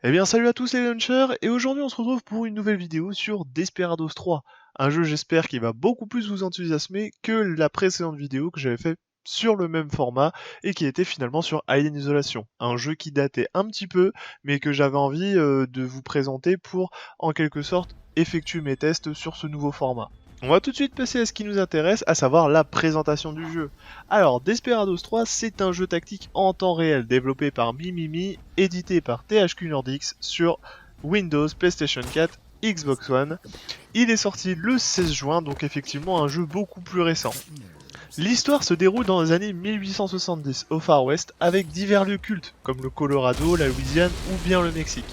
Eh bien salut à tous les launchers, et aujourd'hui on se retrouve pour une nouvelle vidéo sur Desperados 3, un jeu j'espère qui va beaucoup plus vous enthousiasmer que la précédente vidéo que j'avais fait sur le même format et qui était finalement sur Alien Isolation, un jeu qui datait un petit peu mais que j'avais envie de vous présenter pour en quelque sorte effectuer mes tests sur ce nouveau format. On va tout de suite passer à ce qui nous intéresse, à savoir la présentation du jeu. Alors, Desperados 3, c'est un jeu tactique en temps réel développé par Mimimi, édité par THQ Nordics sur Windows, PlayStation 4, Xbox One. Il est sorti le 16 juin, donc effectivement un jeu beaucoup plus récent. L'histoire se déroule dans les années 1870 au Far West avec divers lieux cultes comme le Colorado, la Louisiane ou bien le Mexique.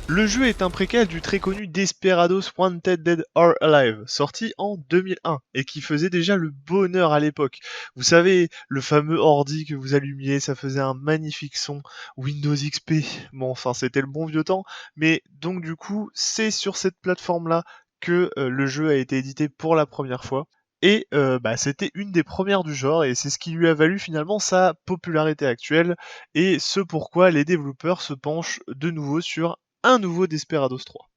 Le jeu est un préquel du très connu Desperados Wanted Dead or Alive, sorti en 2001, et qui faisait déjà le bonheur à l'époque. Vous savez, le fameux ordi que vous allumiez, ça faisait un magnifique son, Windows XP, bon enfin c'était le bon vieux temps, mais donc du coup, c'est sur cette plateforme-là que le jeu a été édité pour la première fois. Et c'était une des premières du genre, et c'est ce qui lui a valu finalement sa popularité actuelle, et ce pourquoi les développeurs se penchent de nouveau sur un nouveau Desperados 3.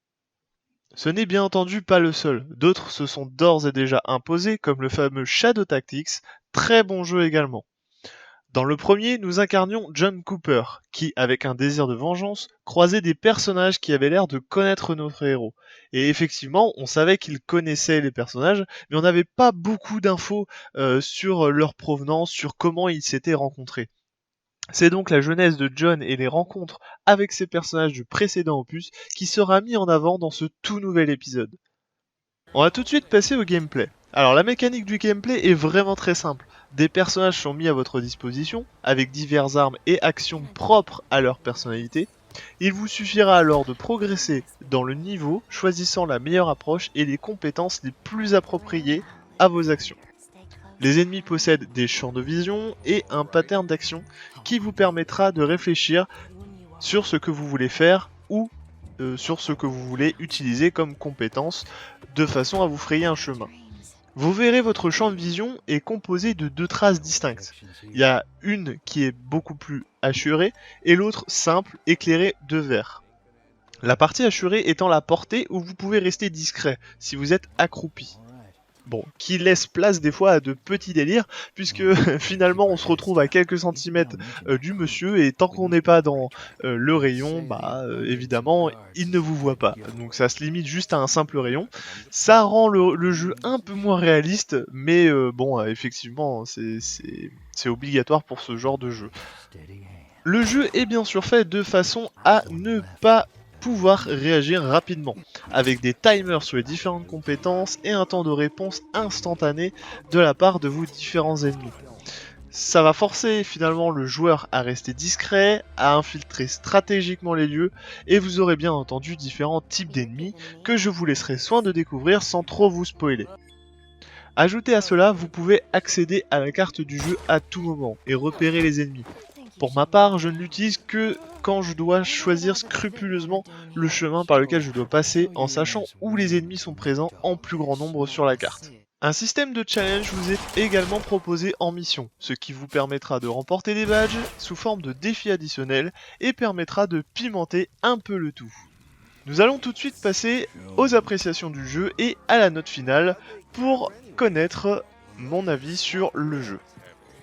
Ce n'est bien entendu pas le seul, d'autres se sont d'ores et déjà imposés, comme le fameux Shadow Tactics, très bon jeu également. Dans le premier, nous incarnions John Cooper, qui, avec un désir de vengeance, croisait des personnages qui avaient l'air de connaître notre héros. Et effectivement, on savait qu'il connaissait les personnages, mais on n'avait pas beaucoup d'infos sur leur provenance, sur comment ils s'étaient rencontrés. C'est donc la jeunesse de John et les rencontres avec ses personnages du précédent opus qui sera mis en avant dans ce tout nouvel épisode. On va tout de suite passer au gameplay. Alors la mécanique du gameplay est vraiment très simple. Des personnages sont mis à votre disposition, avec diverses armes et actions propres à leur personnalité. Il vous suffira alors de progresser dans le niveau, choisissant la meilleure approche et les compétences les plus appropriées à vos actions. Les ennemis possèdent des champs de vision et un pattern d'action qui vous permettra de réfléchir sur ce que vous voulez faire ou sur ce que vous voulez utiliser comme compétence de façon à vous frayer un chemin. Vous verrez votre champ de vision est composé de deux traces distinctes. Il y a une qui est beaucoup plus hachurée et l'autre simple, éclairée de vert. La partie hachurée étant la portée où vous pouvez rester discret si vous êtes accroupi. Bon, qui laisse place des fois à de petits délires, puisque finalement on se retrouve à quelques centimètres du monsieur, et tant qu'on n'est pas dans le rayon, évidemment, il ne vous voit pas. Donc ça se limite juste à un simple rayon. Ça rend le jeu un peu moins réaliste, mais effectivement, c'est obligatoire pour ce genre de jeu. Le jeu est bien sûr fait de façon à ne pas pouvoir réagir rapidement, avec des timers sur les différentes compétences et un temps de réponse instantané de la part de vos différents ennemis. Ça va forcer finalement le joueur à rester discret, à infiltrer stratégiquement les lieux, et vous aurez bien entendu différents types d'ennemis que je vous laisserai soin de découvrir sans trop vous spoiler. Ajoutez à cela, vous pouvez accéder à la carte du jeu à tout moment et repérer les ennemis. Pour ma part, je ne l'utilise que quand je dois choisir scrupuleusement le chemin par lequel je dois passer en sachant où les ennemis sont présents en plus grand nombre sur la carte. Un système de challenge vous est également proposé en mission, ce qui vous permettra de remporter des badges sous forme de défis additionnels et permettra de pimenter un peu le tout. Nous allons tout de suite passer aux appréciations du jeu et à la note finale pour connaître mon avis sur le jeu.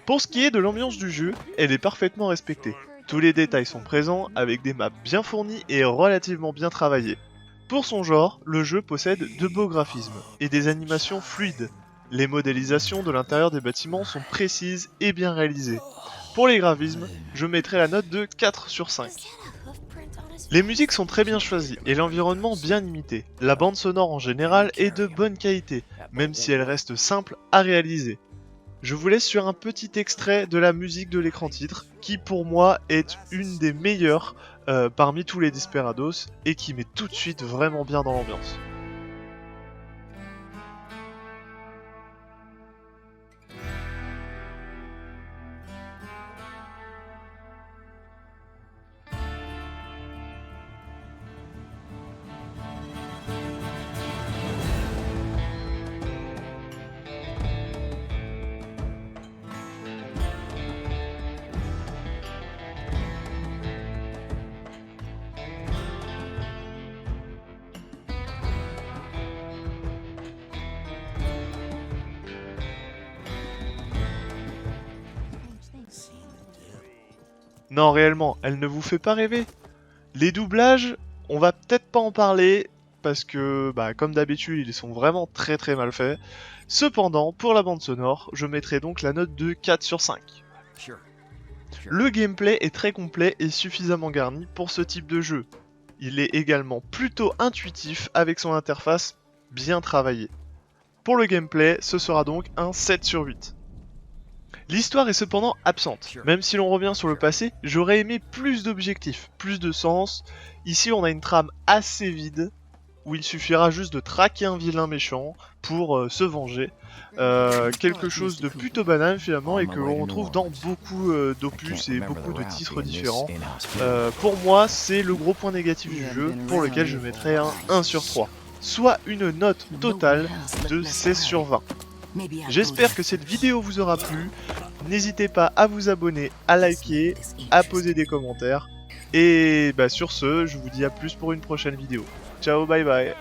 Pour ce qui est de l'ambiance du jeu, elle est parfaitement respectée. Tous les détails sont présents avec des maps bien fournies et relativement bien travaillées. Pour son genre, le jeu possède de beaux graphismes et des animations fluides. Les modélisations de l'intérieur des bâtiments sont précises et bien réalisées. Pour les graphismes, je mettrai la note de 4 sur 5. Les musiques sont très bien choisies et l'environnement bien imité. La bande sonore en général est de bonne qualité, même si elle reste simple à réaliser. Je vous laisse sur un petit extrait de la musique de l'écran titre, qui pour moi est une des meilleures parmi tous les Desperados, et qui met tout de suite vraiment bien dans l'ambiance. Non, réellement, elle ne vous fait pas rêver. Les doublages, on va peut-être pas en parler, parce que, bah, comme d'habitude, ils sont vraiment très très mal faits. Cependant, pour la bande sonore, je mettrai donc la note de 4 sur 5. Le gameplay est très complet et suffisamment garni pour ce type de jeu. Il est également plutôt intuitif avec son interface bien travaillée. Pour le gameplay, ce sera donc un 7 sur 8. L'histoire est cependant absente. Même si l'on revient sur le passé, j'aurais aimé plus d'objectifs, plus de sens. Ici, on a une trame assez vide, où il suffira juste de traquer un vilain méchant pour se venger. Quelque chose de plutôt banal finalement et que l'on retrouve dans beaucoup d'opus et beaucoup de titres différents. Pour moi, c'est le gros point négatif du jeu pour lequel je mettrais un 1 sur 3, soit une note totale de 16 sur 20. J'espère que cette vidéo vous aura plu. N'hésitez pas à vous abonner, à liker, à poser des commentaires. Et bah sur ce, je vous dis à plus pour une prochaine vidéo. Ciao, bye bye.